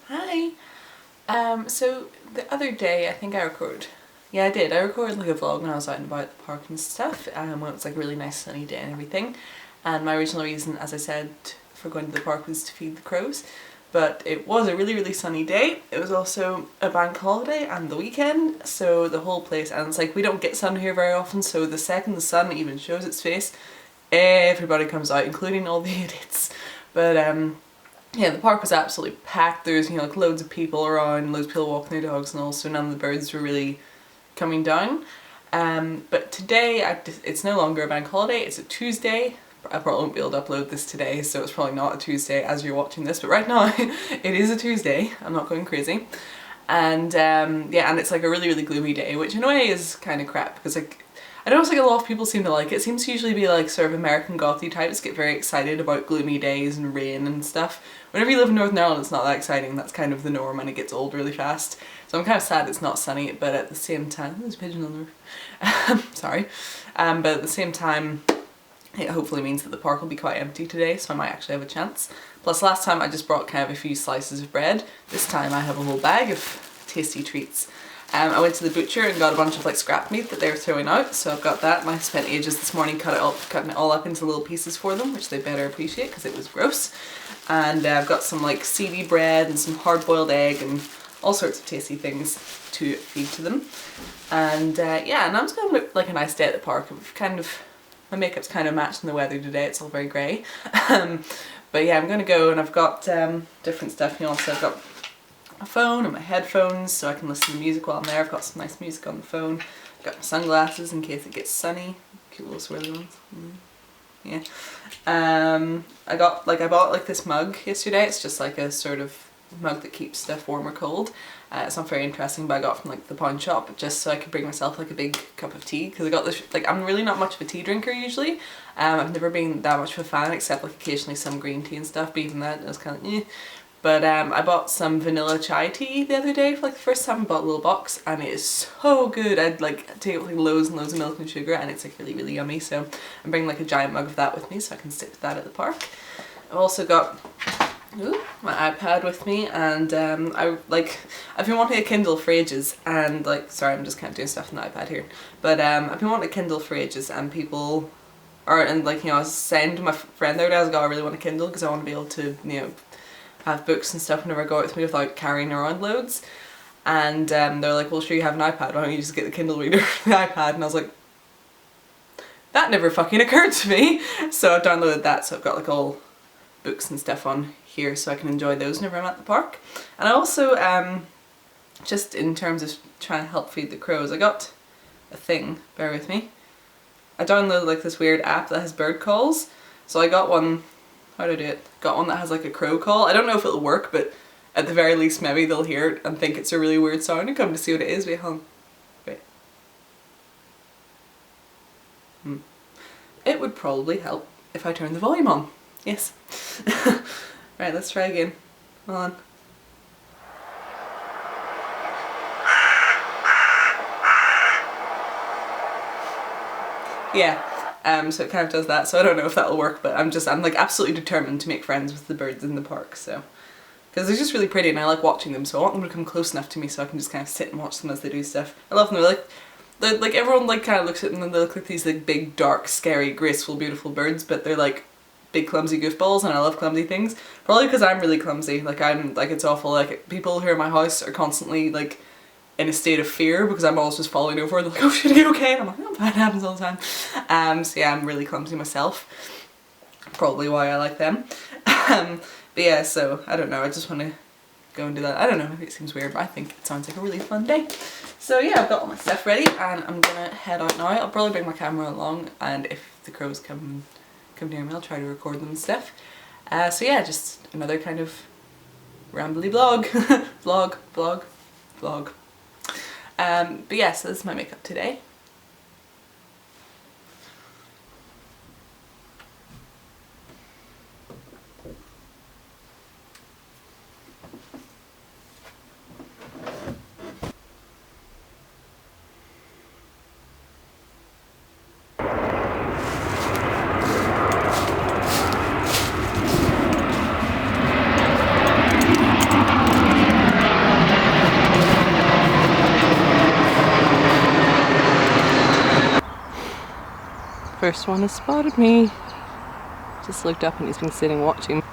Hi. So the other day I think I recorded. Yeah, I did. I recorded like a vlog when I was out and about at the park and stuff, when it was like a really nice sunny day and everything. And my original reason, as I said, for going to the park was to feed the crows. But it was a really sunny day. It was also a bank holiday and the weekend, so the whole place, and it's like we don't get sun here very often, so the second the sun even shows its face, everybody comes out, including all the idiots. But yeah, the park was absolutely packed. There was, like loads of people around, loads of people walking their dogs and all, so none of the birds were really coming down. But today, it's no longer a bank holiday, it's a Tuesday. I probably won't be able to upload this today, so it's probably not a Tuesday as you're watching this, but right now it is a Tuesday. I'm not going crazy. And yeah, and it's like a really gloomy day, which in a way is kind of crap, because like, I know it's like a lot of people seem to like it. It seems to usually be like sort of American gothy types get very excited about gloomy days and rain and stuff. Whenever you live in Northern Ireland, it's not that exciting. That's kind of the norm and it gets old really fast. So I'm kind of sad it's not sunny, but at the same time, there's a pigeon on the roof. Sorry. But at the same time, it hopefully means that the park will be quite empty today, so I might actually have a chance. Plus last time I just brought kind of a few slices of bread. This time I have a whole bag of tasty treats. I went to the butcher and got a bunch of like scrap meat that they were throwing out, so I've got that. I spent ages this morning cutting it all up into little pieces for them, which they better appreciate because it was gross. And I've got some like seedy bread and some hard-boiled egg and all sorts of tasty things to feed to them. And yeah, and I'm just going to look like a nice day at the park. My makeup's kind of matching the weather today, it's all very grey. But yeah, I'm going to go, and I've got different stuff, so I've got my phone and my headphones so I can listen to music while I'm there. I've got some nice music on the phone. I've got my sunglasses in case it gets sunny. Cute little swirly ones. Yeah. I bought like this mug yesterday. It's just like a sort of mug that keeps stuff warm or cold. It's not very interesting, but I got it from like the pawn shop just so I could bring myself like a big cup of tea, because I got this, like I'm really not much of a tea drinker usually. I've never been that much of a fan, except like occasionally some green tea and stuff, but even that it was kind of eh. But I bought some vanilla chai tea the other day for like the first time. I bought a little box and it is so good. I'd like take like loads and loads of milk and sugar and it's like really yummy, so I'm bringing like a giant mug of that with me so I can sit with that at the park. I've also got my iPad with me, and I've been wanting a Kindle for ages, and like, sorry, I'm just kind of doing stuff on the iPad here, but I've been wanting a Kindle for ages, and people are, and like, I was saying to my friend the other day, I was like, oh, I really want a Kindle because I want to be able to, have books and stuff whenever I go out with me without carrying around loads. And they're like, well, sure, you have an iPad, why don't you just get the Kindle reader for the iPad? And I was like, that never fucking occurred to me. So I've downloaded that, so I've got like all books and stuff on here so I can enjoy those whenever I'm at the park. And I also, just in terms of trying to help feed the crows, I got a thing, bear with me. I downloaded like this weird app that has bird calls. So I got one, how do I do it? Got one that has like a crow call. I don't know if it'll work, but at the very least maybe they'll hear it and think it's a really weird sound and come to see what it is. Wait, hold on. Wait. It would probably help if I turn the volume on. Yes. Right, let's try again. Hold on. Yeah. So it kind of does that, so I don't know if that'll work, but I'm like absolutely determined to make friends with the birds in the park, so. Because they're just really pretty and I like watching them, so I want them to come close enough to me so I can just kind of sit and watch them as they do stuff. I love them, they're like everyone like kind of looks at them and they look like these like big, dark, scary, graceful, beautiful birds, but they're like big clumsy goofballs, and I love clumsy things. Probably because I'm really clumsy, like it's awful, like people who are in my house are constantly like in a state of fear because I'm always just falling over. They're like, oh shit, are you okay? And I'm like, oh, that happens all the time. So yeah, I'm really clumsy myself. Probably why I like them. But yeah, so I don't know, I just want to go and do that. I don't know, maybe it seems weird, but I think it sounds like a really fun day. So yeah, I've got all my stuff ready and I'm gonna head out now. I'll probably bring my camera along, and if the crows come near me, I'll try to record them and stuff. So yeah, just another kind of rambly vlog. vlog. But yeah, so this is my makeup today. first one has spotted me. Just looked up and he's been sitting watching.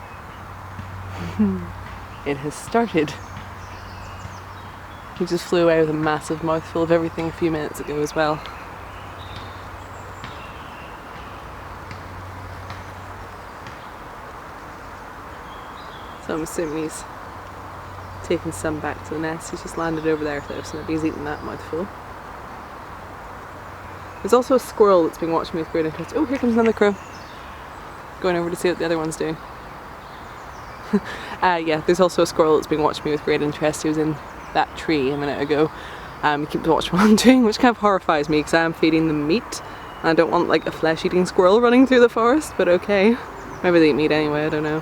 It has started. He just flew away with a massive mouthful of everything a few minutes ago as well. So I'm assuming he's taking some back to the nest. He's just landed over there though, so maybe he's eaten that mouthful. There's also a squirrel that's been watching me with great interest. Oh, here comes another crow. Going over to see what the other one's doing. Yeah, there's also a squirrel that's been watching me with great interest. He was in that tree a minute ago. He keeps watching what I'm doing, which kind of horrifies me because I am feeding them meat. And I don't want like a flesh-eating squirrel running through the forest, but okay. Maybe they eat meat anyway, I don't know.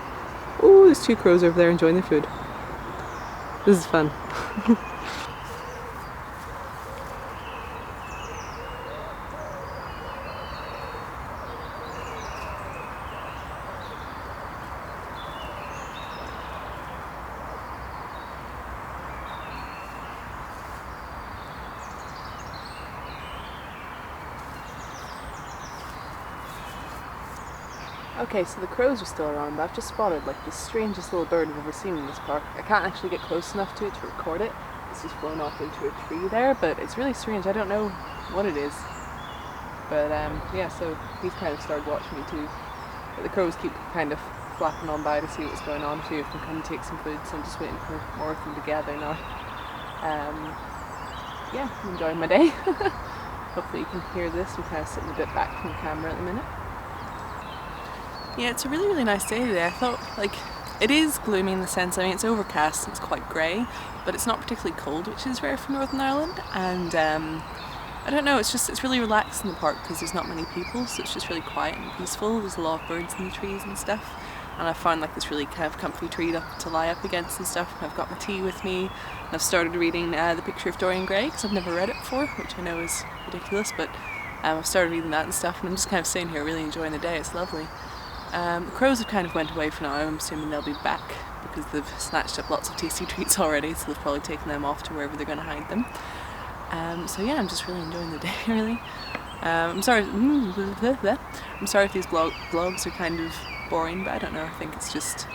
Oh, there's two crows over there enjoying their food. This is fun. Okay, so the crows are still around, but I've just spotted like the strangest little bird I've ever seen in this park. I can't actually get close enough to it to record it. It's just flown off into a tree there, but it's really strange. I don't know what it is. But yeah, so he's kind of started watching me too. But the crows keep kind of flapping on by to see what's going on, too, if they come and take some food, so I'm just waiting for more of them to gather now. Yeah, I'm enjoying my day. Hopefully you can hear this. I'm kind of sitting a bit back from the camera at the minute. Yeah, it's a really, really nice day today. I thought, like, it is gloomy in the sense, I mean, it's overcast and it's quite grey, but it's not particularly cold, which is rare for Northern Ireland, and I don't know, it's really relaxed in the park because there's not many people, so it's just really quiet and peaceful. There's a lot of birds in the trees and stuff, and I found like this really kind of comfy tree to lie up against and stuff, and I've got my tea with me, and I've started reading The Picture of Dorian Gray, because I've never read it before, which I know is ridiculous, but I've started reading that and stuff, and I'm just kind of sitting here really enjoying the day. It's lovely. The crows have kind of went away for now. I'm assuming they'll be back because they've snatched up lots of tasty treats already, so they've probably taken them off to wherever they're going to hide them. So yeah, I'm just really enjoying the day, really. I'm sorry if these vlogs are kind of boring, but I don't know, I think it's just,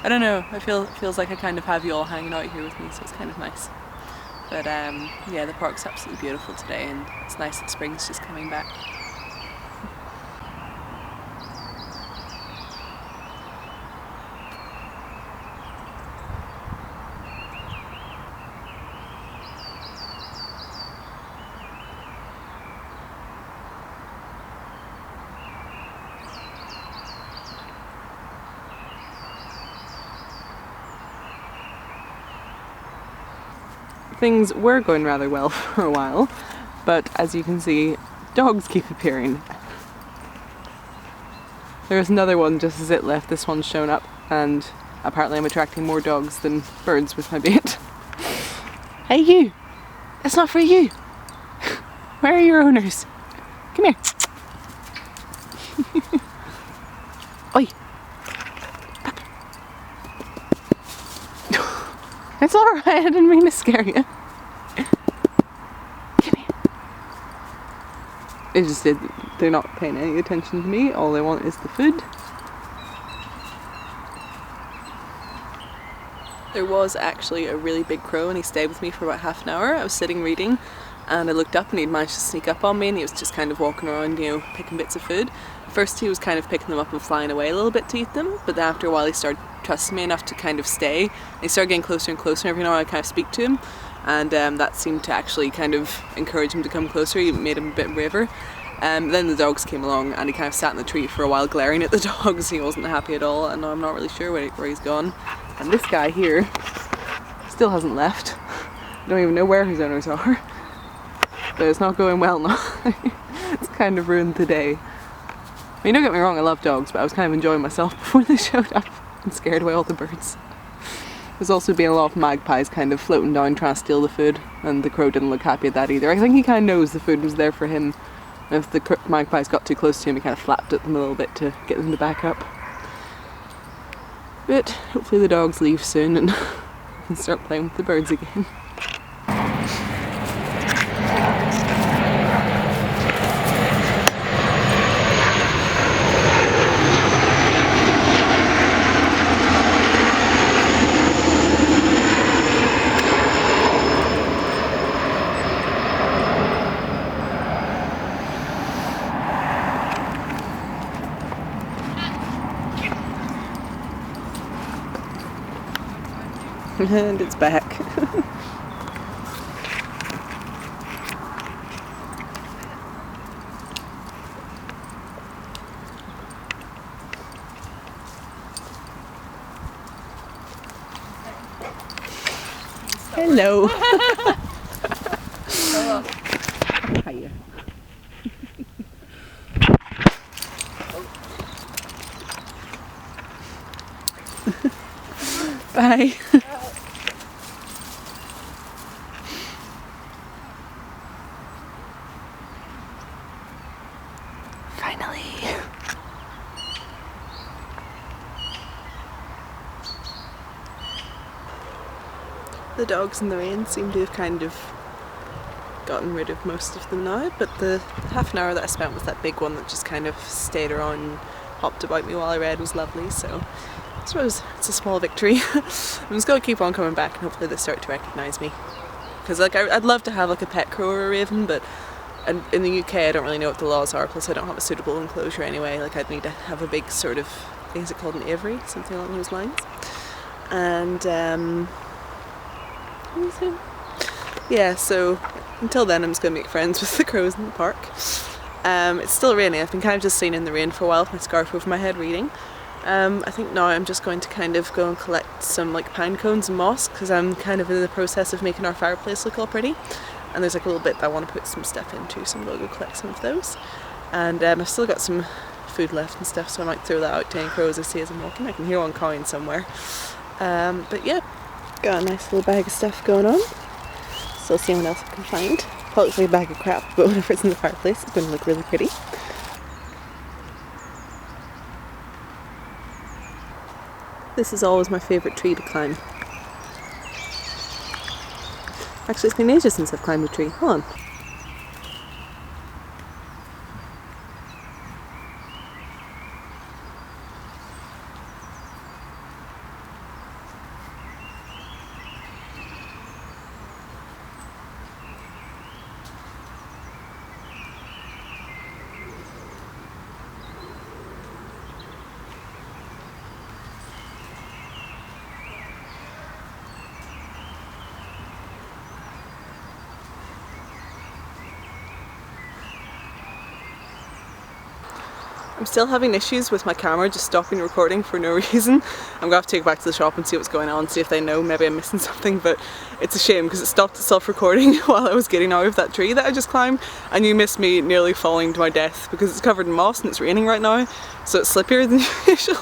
I don't know, it feels like I kind of have you all hanging out here with me, so it's kind of nice. But yeah, the park's absolutely beautiful today, and it's nice that spring's just coming back. Things were going rather well for a while, but as you can see, dogs keep appearing. There's another one just as it left, this one's shown up, and apparently I'm attracting more dogs than birds with my bait. Hey you! It's not for you! Where are your owners? Come here! Oi! It's alright, I didn't mean to scare you. Come here. They're not paying any attention to me, all they want is the food. There was actually a really big crow and he stayed with me for about half an hour. I was sitting reading and I looked up and he'd managed to sneak up on me, and he was just kind of walking around, you know, picking bits of food. First he was kind of picking them up and flying away a little bit to eat them, but then after a while he started trusting me enough to kind of stay. And he started getting closer and closer, and every now and then I kind of speak to him, and that seemed to actually kind of encourage him to come closer. He made him a bit braver. Then the dogs came along and he kind of sat in the tree for a while glaring at the dogs. He wasn't happy at all, and I'm not really sure where he's gone. And this guy here still hasn't left. I don't even know where his owners are. But it's not going well now. It's kind of ruined the day. I mean, don't get me wrong, I love dogs, but I was kind of enjoying myself before they showed up and scared away all the birds. There's also been a lot of magpies kind of floating down trying to steal the food, and the crow didn't look happy at that either. I think he kind of knows the food was there for him, and if the magpies got too close to him, he kind of flapped at them a little bit to get them to back up. But hopefully the dogs leave soon and can start playing with the birds again. And it's back. Hello. Hello. Hiya. Bye. Finally. The dogs in the rain seem to have kind of gotten rid of most of them now, but the half an hour that I spent with that big one that just kind of stayed around and hopped about me while I read was lovely, so I suppose it's a small victory. I'm just going to keep on coming back and hopefully they start to recognise me. Because like I'd love to have like a pet crow or a raven, but in the UK I don't really know what the laws are, plus I don't have a suitable enclosure anyway. Like I'd need to have a big sort of, I think is it called an aviary? Something along those lines. And yeah, so until then I'm just going to make friends with the crows in the park. It's still raining. I've been kind of just sitting in the rain for a while with my scarf over my head reading. I think now I'm just going to kind of go and collect some like pine cones and moss, because I'm kind of in the process of making our fireplace look all pretty, and there's like a little bit that I want to put some stuff into, so I'm going to go collect some of those. And I've still got some food left and stuff, so I might throw that out to any crows I see as I'm walking. I can hear one cawing somewhere. But yeah, got a nice little bag of stuff going on. Still seeing what else I can find. Probably a bag of crap, but whenever it's in the fireplace it's going to look really pretty. This is always my favourite tree to climb. Actually, it's been ages since I've climbed a tree. Hold on. I'm still having issues with my camera just stopping recording for no reason. I'm going to have to take it back to the shop and see what's going on, see if they know maybe I'm missing something, but it's a shame because it stopped itself recording while I was getting out of that tree that I just climbed, and you missed me nearly falling to my death because it's covered in moss and it's raining right now, so it's slippier than usual.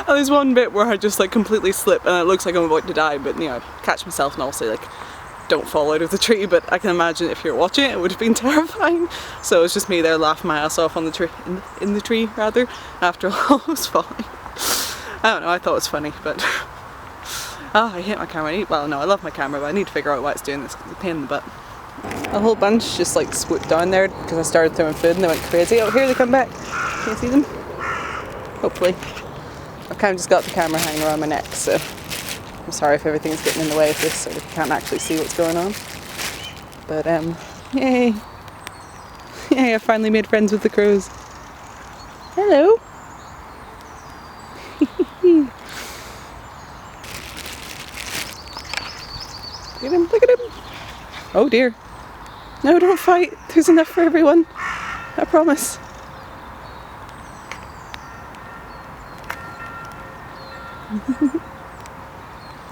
And there's one bit where I just like completely slip and it looks like I'm about to die, but you know, I catch myself and also like don't fall out of the tree, but I can imagine if you're watching it, it would have been terrifying. So it's just me there laughing my ass off on the tree, in the tree rather, after I was falling. I don't know, I thought it was funny, but I hate my camera. Well, no, I love my camera, but I need to figure out why it's doing this, because it's a pain in the butt. A whole bunch just like swooped down there because I started throwing food and they went crazy. Oh, here they come back. Can you see them? Hopefully. I've kind of just got the camera hanging around my neck, so I'm sorry if everything's getting in the way of this, so you can't actually see what's going on. But yay! Yay, I finally made friends with the crows. Hello! Look at him, look at him! Oh dear. No, don't fight. There's enough for everyone. I promise.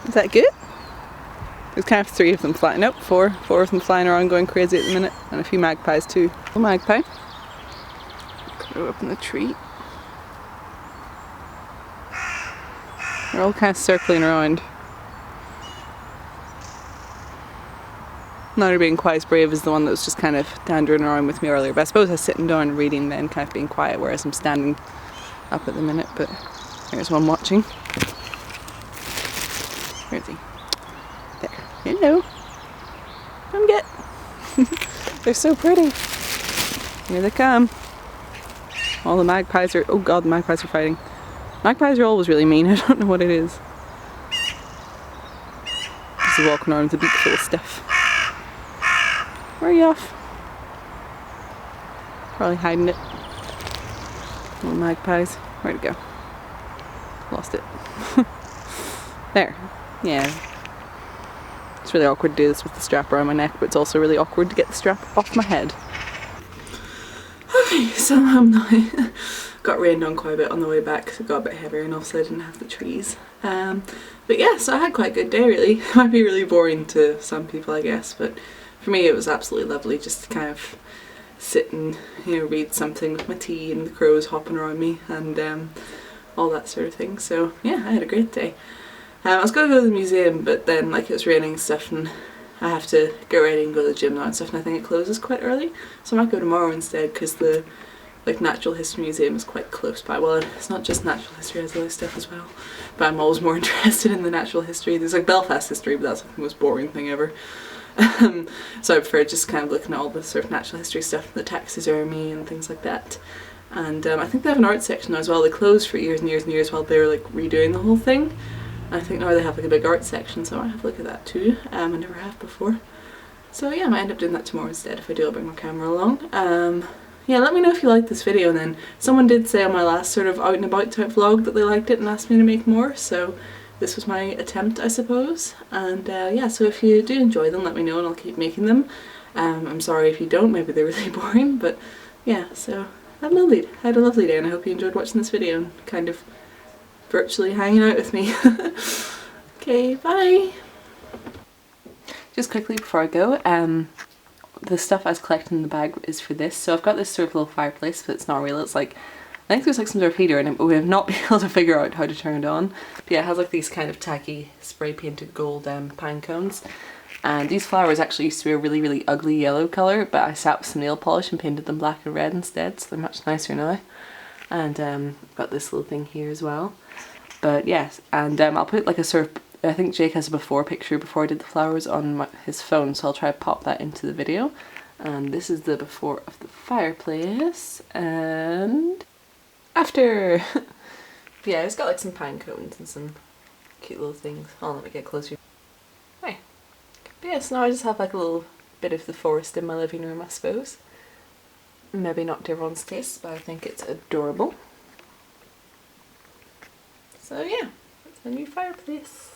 Is that good? There's kind of 3 of them flying. Nope, 4 of them flying around going crazy at the minute, and a few magpies too. A magpie. Crow up in the tree. They're all kind of circling around. Not being quite as brave as the one that was just kind of dandering around with me earlier, but I suppose I was sitting down and reading then, kind of being quiet, whereas I'm standing up at the minute. But here's one watching. Where is he? There. Hello. Come get. They're so pretty. Here they come. All the magpies are, oh god, the magpies are fighting. Magpies are always really mean, I don't know what it is. Just walking around with a beak full of stuff. Where are you off? Probably hiding it. Little magpies. Where'd it go? Lost it. There. Yeah. It's really awkward to do this with the strap around my neck, but it's also really awkward to get the strap off my head. Okay, so I'm now got rained on quite a bit on the way back, so it got a bit heavier, and also I didn't have the trees. But yeah, so I had quite a good day really. It might be really boring to some people I guess, but for me it was absolutely lovely just to kind of sit and, you know, read something with my tea and the crows hopping around me and all that sort of thing. So yeah, I had a great day. I was going to go to the museum, but then like it was raining and stuff, and I have to get ready and go to the gym now and stuff, and I think it closes quite early, so I might go tomorrow instead, because the like Natural History Museum is quite close by. Well, it's not just natural history, there's other stuff as well, but I'm always more interested in the natural history. There's like Belfast history, but that's like the most boring thing ever. So I prefer just kind of looking at all the sort of natural history stuff, the taxidermy and things like that. And I think they have an art section now as well. They closed for years and years and years while they were like redoing the whole thing. I think now they have like a big art section, so I might have a look at that too. I never have before. So yeah, I might end up doing that tomorrow instead. If I do, I'll bring my camera along. Yeah, let me know if you liked this video then. Someone did say on my last sort of out and about type vlog that they liked it and asked me to make more, so this was my attempt, I suppose. And yeah, so if you do enjoy them, let me know and I'll keep making them. I'm sorry if you don't, maybe they're really boring, but yeah, so I had a lovely day, and I hope you enjoyed watching this video and kind of virtually hanging out with me. Okay, bye! Just quickly before I go, the stuff I was collecting in the bag is for this. So I've got this sort of little fireplace, but it's not real. It's like, I think there's like some sort of heater in it, but we have not been able to figure out how to turn it on. But yeah, it has like these kind of tacky spray painted gold pine cones. And these flowers actually used to be a really, really ugly yellow colour, but I sat with some nail polish and painted them black and red instead, so they're much nicer now. And I've got this little thing here as well. But yes, and I'll put like a sort of, I think Jake has a before picture before I did the flowers on his phone, so I'll try to pop that into the video. And this is the before of the fireplace, and after. Yeah, it's got like some pine cones and some cute little things. Oh, let me get closer. Hi. But yeah, so now I just have like a little bit of the forest in my living room, I suppose. Maybe not to everyone's taste, but I think it's adorable. So yeah, it's a new fireplace.